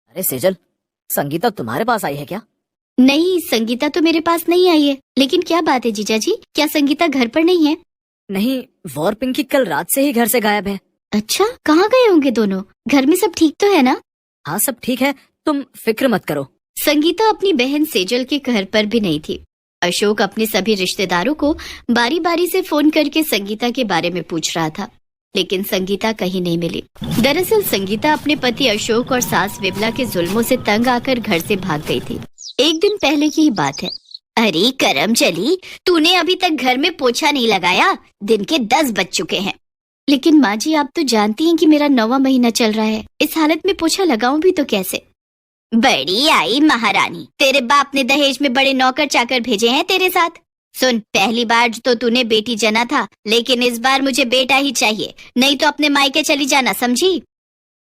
अरे सेजल, संगीता तुम्हारे पास आई है क्या? नहीं, संगीता तो मेरे पास नहीं आई है। लेकिन क्या बात है जीजा जी, क्या संगीता घर पर नहीं है? नहीं, वो और पिंकी कल रात से ही घर से गायब है। अच्छा, कहाँ गए होंगे दोनों? घर में सब ठीक तो है ना? हाँ, सब ठीक है, तुम फिक्र मत करो। संगीता अपनी बहन सेजल के घर पर भी नहीं थी। अशोक अपने सभी रिश्तेदारों को बारी बारी से फोन करके संगीता के बारे में पूछ रहा था, लेकिन संगीता कहीं नहीं मिली। दरअसल संगीता अपने पति अशोक और सास विमला के जुल्मों से तंग आकर घर से भाग गई थी। एक दिन पहले की ही बात है। अरे करम चली, तूने अभी तक घर में पोछा नहीं लगाया, दिन के 10 बज चुके हैं। लेकिन माँ जी, आप तो जानती हैं कि मेरा 9वां महीना चल रहा है, इस हालत में पोछा लगाऊं भी तो कैसे? बड़ी आई महारानी, तेरे बाप ने दहेज में बड़े नौकर चाकर भेजे हैं तेरे साथ। सुन, पहली बार तो तूने बेटी जना था, लेकिन इस बार मुझे बेटा ही चाहिए, नहीं तो अपने मायके चली जाना, समझी?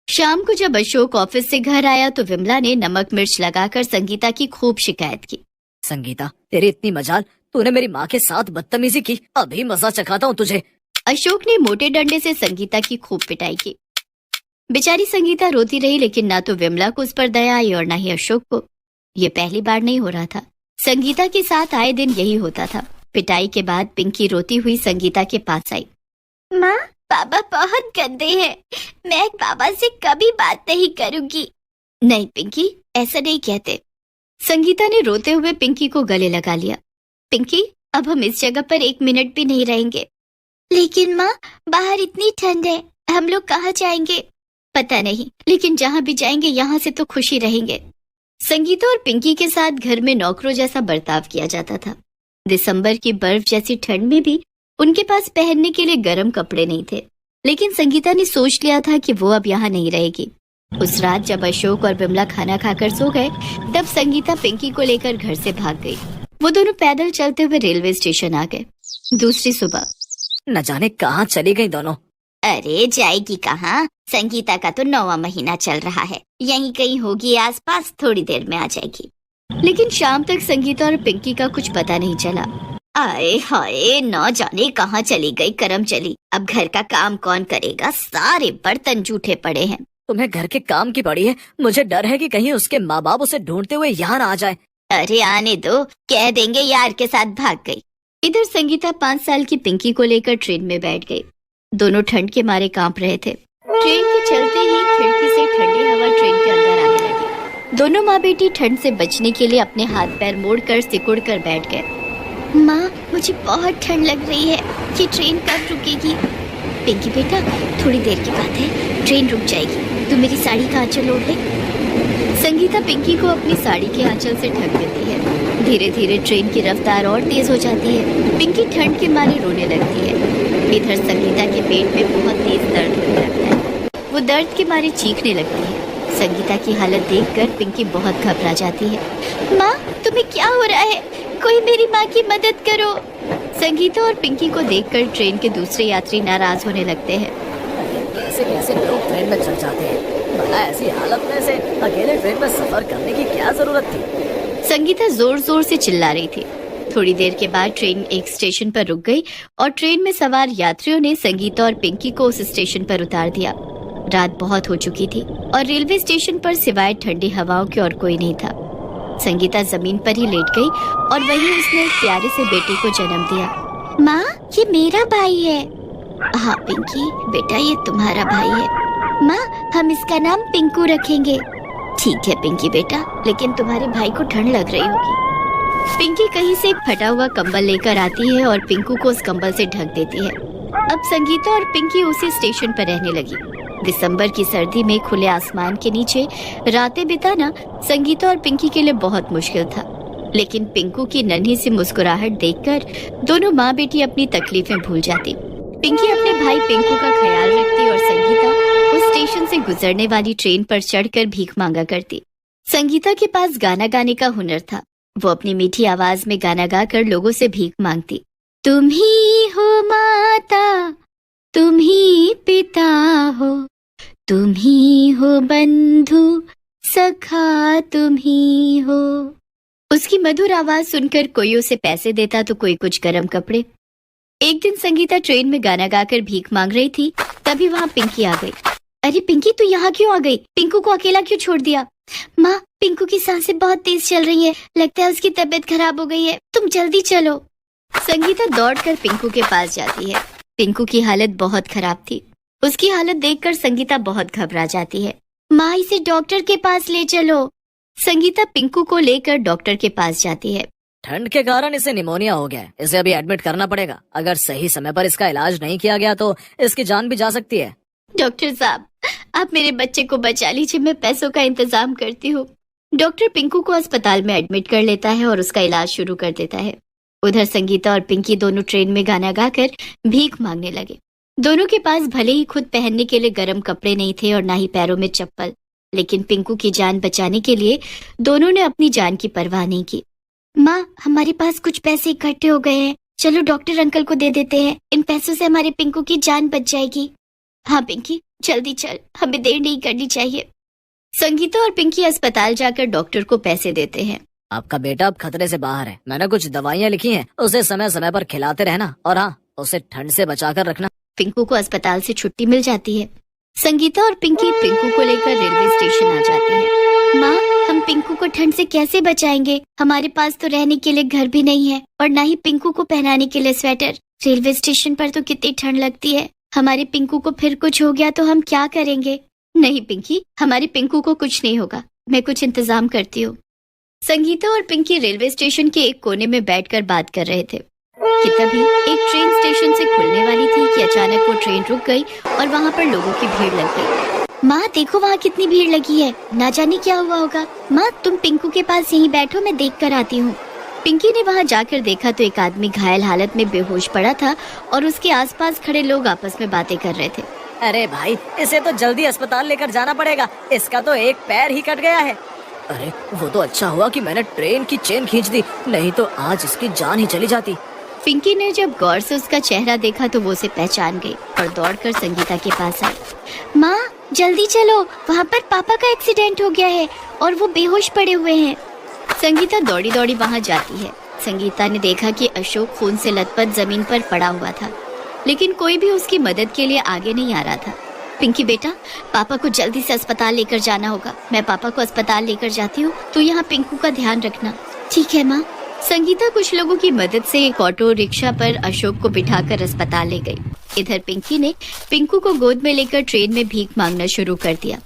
शाम को जब अशोक ऑफिस से घर आया तो विमला ने नमक मिर्च लगाकर संगीता की खूब शिकायत की। संगीता, तेरी इतनी मजाल, तूने मेरी माँ के साथ बदतमीजी की, अभी मजा चखाता हूँ तुझे। अशोक ने मोटे डंडे से संगीता की खूब पिटाई की। बेचारी संगीता रोती रही, लेकिन ना तो विमला को उस पर दया आई और ना ही अशोक को। ये पहली बार नहीं हो रहा था, संगीता के साथ आए दिन यही होता था। पिटाई के बाद पिंकी रोती हुई संगीता के पास आई। माँ, पापा बहुत गंदे हैं, मैं पापा से कभी बात नहीं करूंगी। नहीं पिंकी, ऐसा नहीं कहते। संगीता ने रोते हुए पिंकी को गले लगा लिया। पिंकी, अब हम इस जगह पर 1 मिनट भी नहीं रहेंगे। लेकिन माँ, बाहर इतनी ठंड है, हम लोग कहाँ जाएंगे? पता नहीं, लेकिन जहाँ भी जाएंगे यहाँ से तो खुशी रहेंगे। संगीता और पिंकी के साथ घर में नौकरों जैसा बर्ताव किया जाता था। दिसंबर की बर्फ जैसी ठंड में भी उनके पास पहनने के लिए गर्म कपड़े नहीं थे, लेकिन संगीता ने सोच लिया था कि वो अब यहाँ नहीं रहेगी। उस रात जब अशोक और विमला खाना खाकर सो गए, तब संगीता पिंकी को लेकर घर से भाग गई। वो दोनों पैदल चलते हुए रेलवे स्टेशन आ गए। दूसरी सुबह न जाने कहाँ चली गई दोनों। अरे जाएगी कहाँ, संगीता का तो 9वां महीना चल रहा है, यहीं कहीं होगी आसपास, थोड़ी देर में आ जाएगी। लेकिन शाम तक संगीता और पिंकी का कुछ पता नहीं चला। आए हाय, न जाने कहाँ चली गई करम चली। अब घर का काम कौन करेगा, सारे बर्तन जूठे पड़े हैं। तुम्हें घर के काम की पड़ी है, मुझे डर है कि कहीं उसके माँ बाप उसे ढूंढते हुए यहाँ ना आ जाए। अरे आने दो, कह देंगे यार के साथ भाग गई। इधर संगीता 5 साल की पिंकी को लेकर ट्रेन में बैठ गई। दोनों ठंड के मारे कांप रहे थे। ट्रेन के चलते ही खिड़की से ठंडी हवा ट्रेन के अंदर आने लगी। दोनों माँ बेटी ठंड से बचने के लिए अपने हाथ पैर मोड़कर सिकुड़ कर बैठ गए। माँ, मुझे बहुत ठंड लग रही है, ये ट्रेन कब रुकेगी? पिंकी बेटा, थोड़ी देर की बात है, ट्रेन रुक जाएगी, तू मेरी साड़ी का आंचल ओढ़ ले। संगीता पिंकी को अपनी साड़ी के आंचल से ढक देती है। धीरे धीरे ट्रेन की रफ्तार और तेज हो जाती है। पिंकी ठंड के मारे रोने लगती है। इधर संगीता के पेट में बहुत तेज दर्द होने लगता है। वो दर्द के मारे चीखने लगती है। संगीता की हालत देखकर पिंकी बहुत घबरा जाती है। माँ, तुम्हें क्या हो रहा है? कोई मेरी माँ की मदद करो। संगीता और पिंकी को देखकर ट्रेन के दूसरे यात्री नाराज होने लगते हैं। कैसे कैसे लोग ट्रेन में चढ़ जाते हैं, भला ऐसी हालत में से अकेले ट्रेन में सफर करने की क्या जरूरत थी? संगीता जोर जोर से चिल्ला रही थी। थोड़ी देर के बाद ट्रेन एक स्टेशन पर रुक गई और ट्रेन में सवार यात्रियों ने संगीता और पिंकी को उस स्टेशन पर उतार दिया। रात बहुत हो चुकी थी और रेलवे स्टेशन पर सिवाय ठंडी हवाओं के और कोई नहीं था। संगीता जमीन पर ही लेट गई और वहीं उसने एक प्यारे से बेटे को जन्म दिया। माँ, ये मेरा भाई है। हाँ पिंकी बेटा, ये तुम्हारा भाई है। माँ, हम इसका नाम पिंकू रखेंगे। ठीक है पिंकी बेटा, लेकिन तुम्हारे भाई को ठंड लग रही होगी। पिंकी कहीं से एक फटा हुआ कंबल लेकर आती है और पिंकू को उस कंबल से ढक देती है। अब संगीता और पिंकी उसी स्टेशन पर रहने लगी। दिसंबर की सर्दी में खुले आसमान के नीचे रातें बिताना संगीता और पिंकी के लिए बहुत मुश्किल था, लेकिन पिंकू की नन्ही सी मुस्कुराहट देखकर दोनों माँ बेटी अपनी तकलीफें भूल जाती। पिंकी अपने भाई पिंकू का ख्याल रखती और संगीता उस स्टेशन से गुजरने वाली ट्रेन पर चढ़कर भीख मांगा करती। संगीता के पास गाना गाने का हुनर था। वो अपनी मीठी आवाज में गाना गाकर लोगों से भीख मांगती। तुम ही हो माता, तुम ही पिता हो, तुम ही हो बंधु सखा, तुम ही हो। उसकी मधुर आवाज सुनकर कोई उसे पैसे देता तो कोई कुछ गर्म कपड़े। एक दिन संगीता ट्रेन में गाना गाकर भीख मांग रही थी, तभी वहाँ पिंकी आ गई। अरे पिंकी, तू यहाँ क्यों आ गई? पिंकू को अकेला क्यों छोड़ दिया? माँ, पिंकू की सांसें बहुत तेज चल रही है, लगता है उसकी तबीयत खराब हो गई है, तुम जल्दी चलो। संगीता दौड़कर पिंकू के पास जाती है। पिंकू की हालत बहुत खराब थी। उसकी हालत देखकर संगीता बहुत घबरा जाती है। माँ, इसे डॉक्टर के पास ले चलो। संगीता पिंकू को लेकर डॉक्टर के पास जाती है। ठंड के कारण इसे निमोनिया हो गया है, इसे अभी एडमिट करना पड़ेगा। अगर सही समय पर इसका इलाज नहीं किया गया तो इसकी जान भी जा सकती है। डॉक्टर साहब, आप मेरे बच्चे को बचा लीजिए, मैं पैसों का इंतजाम करती हूँ। डॉक्टर पिंकू को अस्पताल में एडमिट कर लेता है और उसका इलाज शुरू कर देता है। उधर संगीता और पिंकी दोनों ट्रेन में गाना गाकर भीख मांगने लगे। दोनों के पास भले ही खुद पहनने के लिए गर्म कपड़े नहीं थे और ना ही पैरों में चप्पल, लेकिन पिंकू की जान बचाने के लिए दोनों ने अपनी जान की परवाह नहीं की। माँ, हमारे पास कुछ पैसे इकट्ठे हो गए हैं, चलो डॉक्टर अंकल को दे देते हैं, इन पैसों से हमारे पिंकू की जान बच जाएगी। हाँ पिंकी, जल्दी चल, हमें देर नहीं करनी चाहिए। संगीता और पिंकी अस्पताल जाकर डॉक्टर को पैसे देते हैं। आपका बेटा अब खतरे से बाहर है, मैंने कुछ दवाइयाँ लिखी हैं, उसे समय समय पर खिलाते रहना और हाँ, उसे ठंड से बचा कर रखना। पिंकू को अस्पताल से छुट्टी मिल जाती है। संगीता और पिंकी पिंकू को लेकर रेलवे स्टेशन आ जाते हैं। माँ, हम पिंकू को ठंड से कैसे बचाएंगे? हमारे पास तो रहने के लिए घर भी नहीं है और ना ही पिंकू को पहनाने के लिए स्वेटर। रेलवे स्टेशन पर तो कितनी ठंड लगती है, हमारे पिंकू को फिर कुछ हो गया तो हम क्या करेंगे? नहीं पिंकी, हमारे पिंकू को कुछ नहीं होगा, मैं कुछ इंतजाम करती हूँ। संगीता और पिंकी रेलवे स्टेशन के एक कोने में बैठकर बात कर रहे थे कि तभी एक ट्रेन स्टेशन से खुलने वाली थी कि अचानक वो ट्रेन रुक गई और वहाँ पर लोगों की भीड़ लग गई। माँ देखो, वहाँ कितनी भीड़ लगी है, ना जाने क्या हुआ होगा। माँ, तुम पिंकू के पास यहीं बैठो, मैं देख कर आती हूँ। पिंकी ने वहाँ जाकर देखा तो एक आदमी घायल हालत में बेहोश पड़ा था और उसके आसपास खड़े लोग आपस में बातें कर रहे थे। अरे भाई, इसे तो जल्दी अस्पताल लेकर जाना पड़ेगा, इसका तो एक पैर ही कट गया है। अरे वो तो अच्छा हुआ कि मैंने ट्रेन की चेन खींच दी, नहीं तो आज इसकी जान ही चली जाती। पिंकी ने जब गौर से उसका चेहरा देखा तो वो उसे पहचान गई और दौड़कर संगीता के पास आई। माँ, जल्दी चलो, वहाँ पर पापा का एक्सीडेंट हो गया है और वो बेहोश पड़े हुए हैं। संगीता दौड़ी दौड़ी वहाँ जाती है। संगीता ने देखा कि अशोक खून से लथपथ जमीन पर पड़ा हुआ था, लेकिन कोई भी उसकी मदद के लिए आगे नहीं आ रहा था। पिंकी बेटा, पापा को जल्दी से अस्पताल लेकर जाना होगा, मैं पापा को अस्पताल लेकर जाती हूँ, तो यहाँ पिंकू का ध्यान रखना। ठीक है माँ। संगीता कुछ लोगों की मदद से एक ऑटो रिक्शा पर अशोक को बिठाकर अस्पताल ले गई। इधर पिंकी ने पिंकू को गोद में लेकर ट्रेन में भीख मांगना शुरू कर दिया।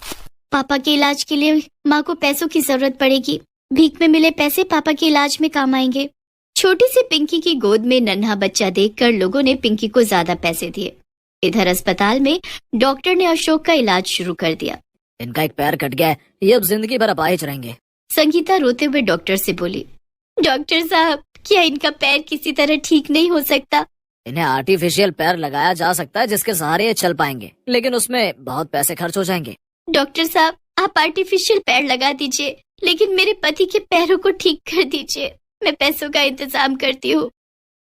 पापा के इलाज के लिए माँ को पैसों की जरूरत पड़ेगी, भीख में मिले पैसे पापा के इलाज में काम आएंगे। छोटी सी पिंकी की गोद में नन्हा बच्चा देखकर लोगों ने पिंकी को ज्यादा पैसे दिए। इधर अस्पताल में डॉक्टर ने अशोक का इलाज शुरू कर दिया। इनका एक पैर कट गया है, ये अब जिंदगी भर अपाहिज रहेंगे। संगीता रोते हुए डॉक्टर से बोली, डॉक्टर साहब, क्या इनका पैर किसी तरह ठीक नहीं हो सकता? इन्हें आर्टिफिशियल पैर लगाया जा सकता है जिसके सहारे ये चल पाएंगे, लेकिन उसमें बहुत पैसे खर्च हो जाएंगे। डॉक्टर साहब, आप आर्टिफिशियल पैर लगा दीजिए, लेकिन मेरे पति के पैरों को ठीक कर दीजिए, मैं पैसों का इंतजाम करती हूँ।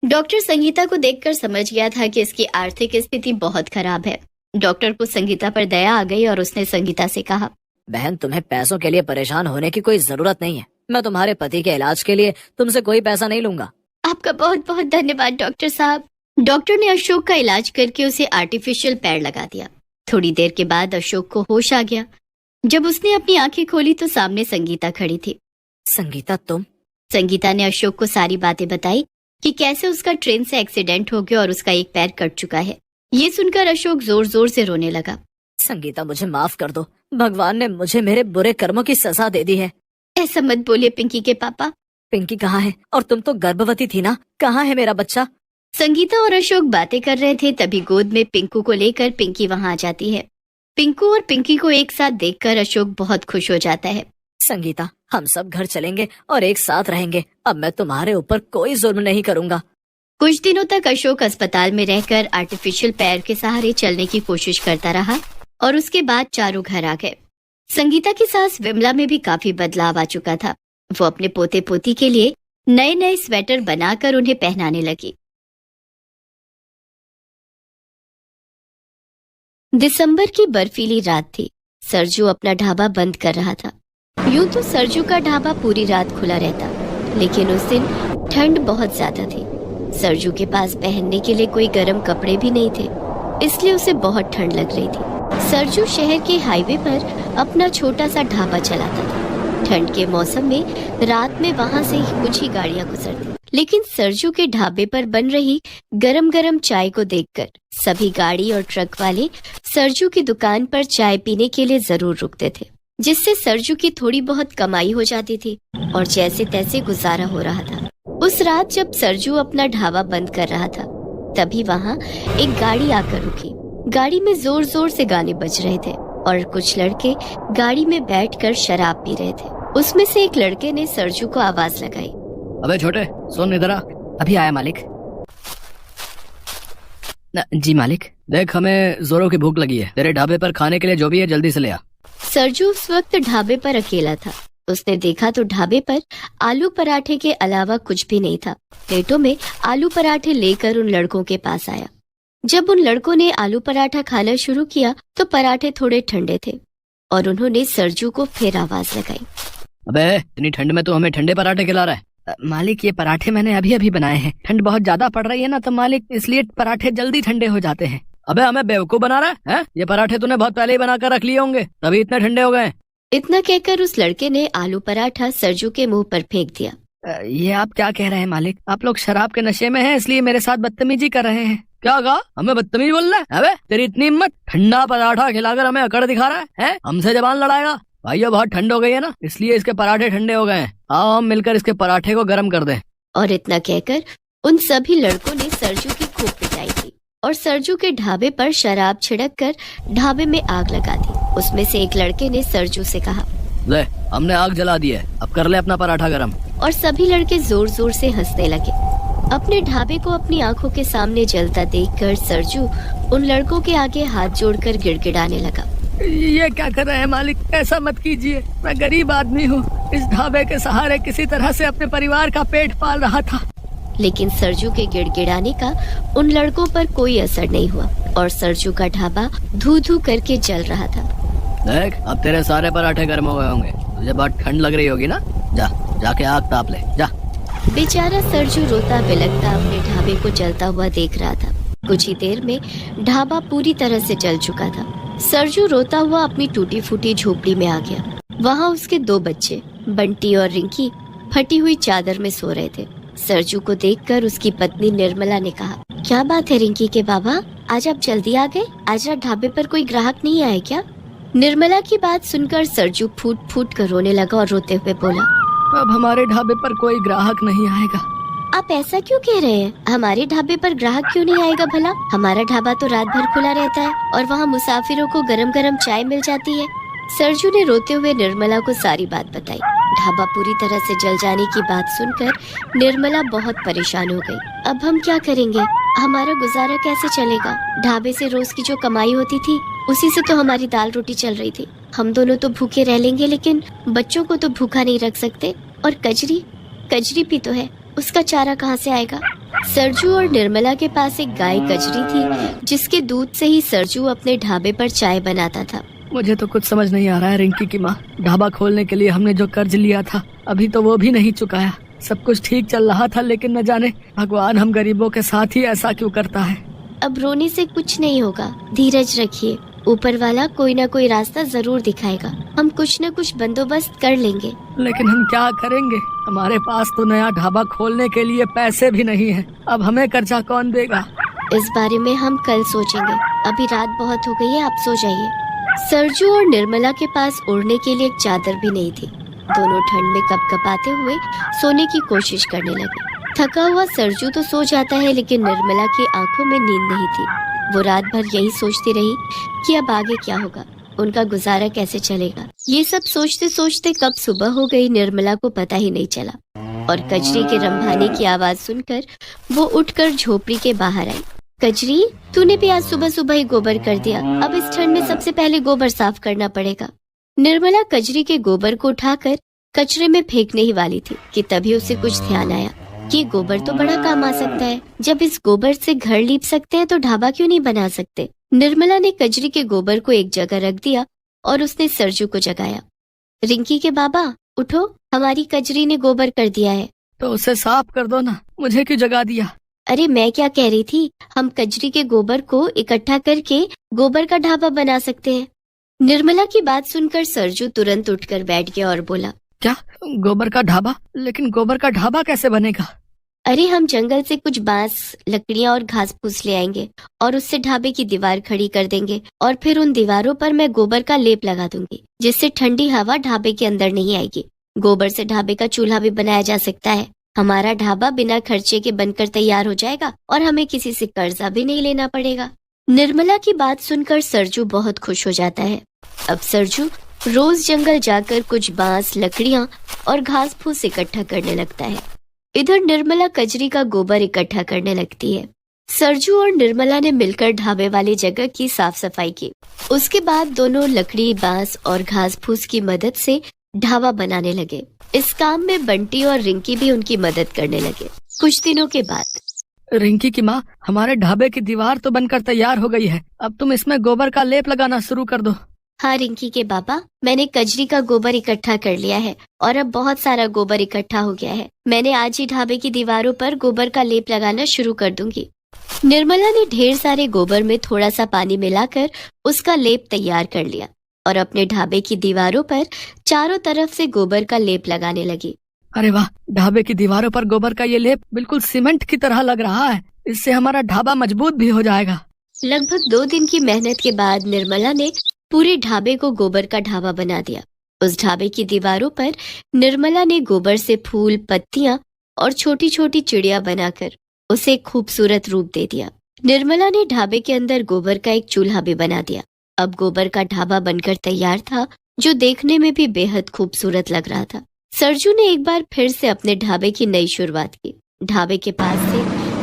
डॉक्टर संगीता को देखकर समझ गया था कि इसकी आर्थिक स्थिति बहुत खराब है। डॉक्टर को संगीता पर दया आ गई और उसने संगीता से कहा, बहन, तुम्हें पैसों के लिए परेशान होने की कोई जरूरत नहीं है, मैं तुम्हारे पति के इलाज के लिए तुमसे कोई पैसा नहीं लूंगा। आपका बहुत बहुत धन्यवाद डॉक्टर साहब। डॉक्टर ने अशोक का इलाज करके उसे आर्टिफिशियल पैर लगा दिया। थोड़ी देर के बाद अशोक को होश आ गया। जब उसने अपनी आंखें खोली तो सामने संगीता खड़ी थी। संगीता, तुम? संगीता ने अशोक को सारी बातें बताई कि कैसे उसका ट्रेन से एक्सीडेंट हो गया और उसका एक पैर कट चुका है। ये सुनकर अशोक जोर जोर से रोने लगा। संगीता, मुझे माफ कर दो, भगवान ने मुझे मेरे बुरे कर्मों की सजा दे दी है। ऐसा मत बोलिए पिंकी के पापा। पिंकी कहाँ है? और तुम तो गर्भवती थी ना, कहाँ है मेरा बच्चा? संगीता और अशोक बातें कर रहे थे, तभी गोद में पिंकू को लेकर पिंकी वहाँ आ जाती है। पिंकू और पिंकी को एक साथ देखकर अशोक बहुत खुश हो जाता है। संगीता, हम सब घर चलेंगे और एक साथ रहेंगे, अब मैं तुम्हारे ऊपर कोई जुल्म नहीं करूँगा। कुछ दिनों तक अशोक अस्पताल में रहकर आर्टिफिशियल पैर के सहारे चलने की कोशिश करता रहा और उसके बाद चारों घर आ गए। संगीता की सास विमला में भी काफी बदलाव आ चुका था। वो अपने पोते पोती के लिए नए नए स्वेटर बनाकर उन्हें पहनाने लगी। दिसंबर की बर्फीली रात थी। सरजू अपना ढाबा बंद कर रहा था। यूं तो सरजू का ढाबा पूरी रात खुला रहता, लेकिन उस दिन ठंड बहुत ज्यादा थी। सरजू के पास पहनने के लिए कोई गर्म कपड़े भी नहीं थे, इसलिए उसे बहुत ठंड लग रही थी। सरजू शहर के हाईवे पर अपना छोटा सा ढाबा चलाता था। ठंड के मौसम में रात में वहाँ से कुछ ही गाड़ियाँ गुजरती, लेकिन सरजू के ढाबे पर बन रही गरम गरम चाय को देखकर सभी गाड़ी और ट्रक वाले सरजू की दुकान पर चाय पीने के लिए जरूर रुकते थे, जिससे सरजू की थोड़ी बहुत कमाई हो जाती थी और जैसे तैसे गुजारा हो रहा था। उस रात जब सरजू अपना ढाबा बंद कर रहा था, तभी वहाँ एक गाड़ी आकर रुकी। गाड़ी में जोर जोर से गाने बज रहे थे और कुछ लड़के गाड़ी में बैठकर शराब पी रहे थे। उसमें से एक लड़के ने सरजू को आवाज लगाई, अबे छोटे, सुन इधर आ। अभी आया मालिक। जी मालिक। देख, हमें जोरों की भूख लगी है। तेरे ढाबे पर खाने के लिए जो भी है जल्दी से ले आ। सरजू उस वक्त ढाबे पर अकेला था। उसने देखा तो ढाबे पर आलू पराठे के अलावा कुछ भी नहीं था। प्लेटों में आलू पराठे लेकर उन लड़कों के पास आया। जब उन लड़कों ने आलू पराठा खाना शुरू किया तो पराठे थोड़े ठंडे थे और उन्होंने सरजू को फिर आवाज लगाई, अबे इतनी ठंड में तो हमें ठंडे पराठे खिला रहा है। मालिक, ये पराठे मैंने अभी अभी बनाए हैं। ठंड बहुत ज्यादा पड़ रही है ना, तो मालिक इसलिए पराठे जल्दी ठंडे हो जाते हैं। अबे हमें बेवकूफ बना रहा है? ये पराठे तूने बहुत पहले ही बना कर रख लिए होंगे, तभी इतने ठंडे हो गए। इतना कहकर उस लड़के ने आलू पराठा सरजू के मुंह पर फेंक दिया। ये आप क्या कह रहे हैं मालिक? आप लोग शराब के नशे में हैं, इसलिए मेरे साथ बदतमीजी कर रहे हैं। क्या कहा? हमें बदतमीज बोल रहा है? अबे तेरी इतनी हिम्मत! ठंडा पराठा खिलाकर हमें अकड़ दिखा रहा है? हमसे जबान लड़ाएगा? भाइयों, बहुत ठंड हो गई है ना, इसलिए इसके पराठे ठंडे हो गए हैं। आओ हम मिलकर इसके पराठे को गर्म कर दें। और इतना कहकर उन सभी लड़कों ने सरजू की खूब पिटाई की और सरजू के ढाबे पर शराब छिड़क कर ढाबे में आग लगा दी। उसमें से एक लड़के ने सरजू से कहा, ले, हमने आग जला दी है, अब कर ले अपना पराठा गरम। और सभी लड़के जोर जोर से हंसने लगे। अपने ढाबे को अपनी आंखों के सामने जलता देखकर सरजू उन लड़कों के आगे हाथ जोड़कर गिड़गिड़ाने लगा, ये क्या कर रहे हैं मालिक? ऐसा मत कीजिए, मैं गरीब आदमी हूँ। इस ढाबे के सहारे किसी तरह से अपने परिवार का पेट पाल रहा था। लेकिन सरजू के गिड़गिड़ाने का उन लड़कों पर कोई असर नहीं हुआ और सरजू का ढाबा धू धू करके जल रहा था। देख, अब तेरे सारे पराठे गर्म हो गए होंगे। तुझे बहुत ठंड लग रही होगी ना? जाके आग ताप ले, जा। बेचारा सरजू रोता बिलखता अपने ढाबे को जलता हुआ देख रहा था। कुछ ही देर में ढाबा पूरी तरह से जल चुका था। सरजू रोता हुआ अपनी टूटी फूटी झोपड़ी में आ गया। वहाँ उसके 2 बच्चे बंटी और रिंकी फटी हुई चादर में सो रहे थे। सरजू को देखकर उसकी पत्नी निर्मला ने कहा, क्या बात है रिंकी के बाबा, आज आप जल्दी आ गए? आज रात ढाबे पर कोई ग्राहक नहीं आए क्या? निर्मला की बात सुनकर सरजू फूट फूट कर रोने लगा और रोते हुए बोला, अब हमारे ढाबे पर कोई ग्राहक नहीं आएगा। आप ऐसा क्यों कह रहे हैं? हमारे ढाबे पर ग्राहक क्यों नहीं आएगा भला? हमारा ढाबा तो रात भर खुला रहता है और वहाँ मुसाफिरों को गरम गरम चाय मिल जाती है। सरजू ने रोते हुए निर्मला को सारी बात बताई। ढाबा पूरी तरह से जल जाने की बात सुनकर निर्मला बहुत परेशान हो गई। अब हम क्या करेंगे? हमारा गुजारा कैसे चलेगा? ढाबे से रोज की जो कमाई होती थी उसी से तो हमारी दाल रोटी चल रही थी। हम दोनों तो भूखे रह लेंगे, लेकिन बच्चों को तो भूखा नहीं रख सकते। और कजरी भी तो है, उसका चारा कहाँ से आएगा? सरजू और निर्मला के पास एक गाय कजरी थी, जिसके दूध से ही सरजू अपने ढाबे पर चाय बनाता था। मुझे तो कुछ समझ नहीं आ रहा है रिंकी की माँ। ढाबा खोलने के लिए हमने जो कर्ज लिया था अभी तो वो भी नहीं चुकाया। सब कुछ ठीक चल रहा था, लेकिन न जाने भगवान हम गरीबों के साथ ही ऐसा क्यों करता है। अब रोने से कुछ नहीं होगा, धीरज रखिए। ऊपर वाला कोई ना कोई रास्ता जरूर दिखाएगा। हम कुछ न कुछ बंदोबस्त कर लेंगे। लेकिन हम क्या करेंगे? हमारे पास तो नया ढाबा खोलने के लिए पैसे भी नहीं है। अब हमें कर्जा कौन देगा? इस बारे में हम कल सोचेंगे। अभी रात बहुत हो गई है, आप सो जाइए। सरजू और निर्मला के पास ओढ़ने के लिए एक चादर भी नहीं थी। दोनों ठंड में कपकपाते हुए सोने की कोशिश करने लगे। थका हुआ सरजू तो सो जाता है, लेकिन निर्मला की आंखों में नींद नहीं थी। वो रात भर यही सोचती रही कि अब आगे क्या होगा, उनका गुजारा कैसे चलेगा। ये सब सोचते सोचते कब सुबह हो गई निर्मला को पता ही नहीं चला। और कजरी के रंभाने की आवाज सुनकर वो उठकर झोपड़ी के बाहर आई। कजरी, तूने भी आज सुबह सुबह ही गोबर कर दिया। अब इस ठंड में सबसे पहले गोबर साफ करना पड़ेगा। निर्मला कजरी के गोबर को उठाकर कचरे में फेंकने ही वाली थी कि तभी उसे कुछ ध्यान आया कि गोबर तो बड़ा काम आ सकता है। जब इस गोबर से घर लीप सकते हैं तो ढाबा क्यों नहीं बना सकते। निर्मला ने कजरी के गोबर को एक जगह रख दिया और उसने सरजू को जगाया। रिंकी के बाबा उठो, हमारी कजरी ने गोबर कर दिया है। तो उसे साफ कर दो ना, मुझे क्यों जगा दिया? अरे मैं क्या कह रही थी, हम कजरी के गोबर को इकट्ठा करके गोबर का ढाबा बना सकते हैं। निर्मला की बात सुनकर सरजू तुरंत उठकर बैठ गया और बोला, क्या गोबर का ढाबा? लेकिन गोबर का ढाबा कैसे बनेगा? अरे हम जंगल से कुछ बांस, लकड़ियां और घास फूस ले आएंगे और उससे ढाबे की दीवार खड़ी कर देंगे और फिर उन दीवारों पर मैं गोबर का लेप लगा दूंगी, जिससे ठंडी हवा ढाबे के अंदर नहीं आएगी। गोबर से ढाबे का चूल्हा भी बनाया जा सकता है। हमारा ढाबा बिना खर्चे के बनकर तैयार हो जाएगा और हमें किसी से कर्जा भी नहीं लेना पड़ेगा। निर्मला की बात सुनकर सरजू बहुत खुश हो जाता है। अब सरजू रोज जंगल जाकर कुछ बांस, लकड़ियां और घास फूस इकट्ठा करने लगता है। इधर निर्मला कजरी का गोबर इकट्ठा करने लगती है। सरजू और निर्मला ने मिलकर ढाबे वाली जगह की साफ सफाई की। उसके बाद दोनों लकड़ी, बांस और घास फूस की मदद से ढाबा बनाने लगे। इस काम में बंटी और रिंकी भी उनकी मदद करने लगे। कुछ दिनों के बाद रिंकी की माँ, हमारे ढाबे की दीवार तो बनकर तैयार हो गई है, अब तुम इसमें गोबर का लेप लगाना शुरू कर दो। हाँ रिंकी के पापा, मैंने कजरी का गोबर इकट्ठा कर लिया है और अब बहुत सारा गोबर इकट्ठा हो गया है। मैंने आज ही ढाबे की दीवारों पर गोबर का लेप लगाना शुरू कर दूंगी। निर्मला ने ढेर सारे गोबर में थोड़ा सा पानी मिलाकर उसका लेप तैयार कर लिया और अपने ढाबे की दीवारों पर चारों तरफ से गोबर का लेप लगाने लगी। अरे वाह, ढाबे की दीवारों पर गोबर का ये लेप बिल्कुल सीमेंट की तरह लग रहा है। इससे हमारा ढाबा मजबूत भी हो जाएगा। लगभग 2 दिन की मेहनत के बाद निर्मला ने पूरे ढाबे को गोबर का ढाबा बना दिया। उस ढाबे की दीवारों पर निर्मला ने गोबर से फूल, पत्तियां और छोटी छोटी चिड़िया बनाकर उसे एक खूबसूरत रूप दे दिया। निर्मला ने ढाबे के अंदर गोबर का एक चूल्हा भी बना दिया। अब गोबर का ढाबा बनकर तैयार था, जो देखने में भी बेहद खूबसूरत लग रहा था। सरजू ने एक बार फिर से अपने ढाबे की नई शुरुआत की। ढाबे के पास से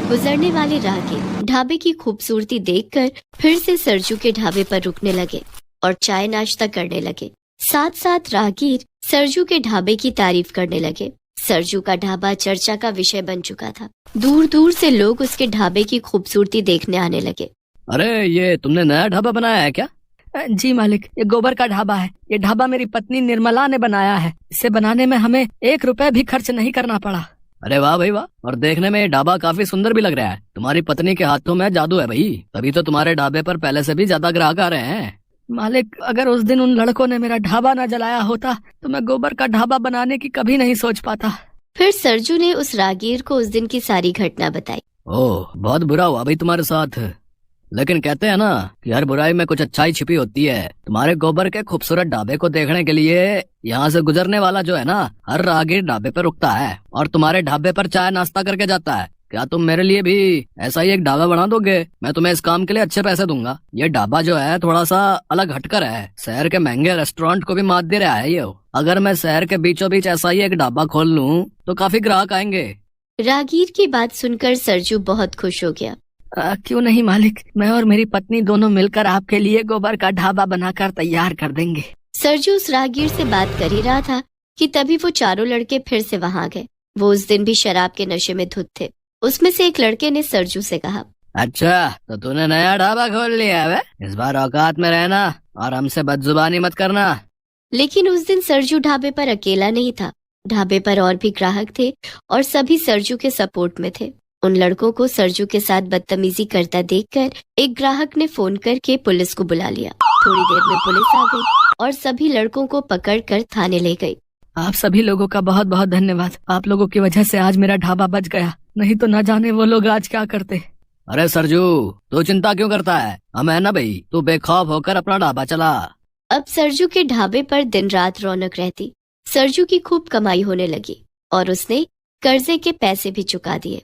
गुजरने वाले राहगीर ढाबे की खूबसूरती देखकर फिर से सरजू के ढाबे पर रुकने लगे और चाय नाश्ता करने लगे। साथ साथ राहगीर सरजू के ढाबे की तारीफ करने लगे। सरजू का ढाबा चर्चा का विषय बन चुका था। दूर दूर से लोग उसके ढाबे की खूबसूरती देखने आने लगे। अरे, ये तुमने नया ढाबा बनाया है क्या? जी मालिक, ये गोबर का ढाबा है। ये ढाबा मेरी पत्नी निर्मला ने बनाया है। इसे बनाने में हमें 1 रुपए भी खर्च नहीं करना पड़ा। अरे वाह भाई वाह, और देखने में ये ढाबा काफी सुंदर भी लग रहा है। तुम्हारी पत्नी के हाथों में जादू है भाई, तभी तो तुम्हारे ढाबे पर पहले से भी ज्यादा ग्राहक आ रहे हैं। मालिक, अगर उस दिन उन लड़कों ने मेरा ढाबा न जलाया होता तो मैं गोबर का ढाबा बनाने की कभी नहीं सोच पाता। फिर सरजू ने उस राहगीर को उस दिन की सारी घटना बताई। ओह, बहुत बुरा हुआ भाई तुम्हारे साथ, लेकिन कहते हैं ना कि हर बुराई में कुछ अच्छाई छिपी होती है। तुम्हारे गोबर के खूबसूरत ढाबे को देखने के लिए यहाँ से गुजरने वाला जो है ना, हर राहगीर ढाबे पर रुकता है और तुम्हारे ढाबे पर चाय नाश्ता करके जाता है। क्या तुम मेरे लिए भी ऐसा ही एक ढाबा बना दोगे? मैं तुम्हें इस काम के लिए अच्छे पैसे दूंगा। ये ढाबा जो है थोड़ा सा अलग हटकर है, शहर के महंगे रेस्टोरेंट को भी मात दे रहा है ये। अगर मैं शहर के बीचों बीच ऐसा ही एक ढाबा खोल लूं तो काफी ग्राहक आएंगे। राहगीर की बात सुनकर सरजू बहुत खुश हो गया। क्यों नहीं मालिक, मैं और मेरी पत्नी दोनों मिलकर आपके लिए गोबर का ढाबा बनाकर तैयार कर देंगे। सरजू उस राहगीर से बात कर ही रहा था कि तभी वो चारों लड़के फिर से वहां गए। वो उस दिन भी शराब के नशे में धुत थे। उसमें से एक लड़के ने सरजू से कहा, अच्छा, तो तूने नया ढाबा खोल लिया है? इस बार औकात में रहना और हमसे बदजुबानी मत करना। लेकिन उस दिन सरजू ढाबे पर अकेला नहीं था। ढाबे पर और भी ग्राहक थे और सभी सरजू के सपोर्ट में थे। उन लड़कों को सरजू के साथ बदतमीजी करता देखकर एक ग्राहक ने फोन करके पुलिस को बुला लिया। थोड़ी देर में पुलिस आ गई और सभी लड़कों को पकड़कर थाने ले गई। आप सभी लोगों का बहुत बहुत धन्यवाद। आप लोगों की वजह से आज मेरा ढाबा बच गया, नहीं तो न जाने वो लोग आज क्या करते। अरे सरजू, तू चिंता क्यों करता है? हम है ना भाई, तू बेखौफ होकर अपना ढाबा चला। अब सरजू के ढाबे पर दिन रात रौनक रहती। सरजू की खूब कमाई होने लगी और उसने कर्जे के पैसे भी चुका दिए।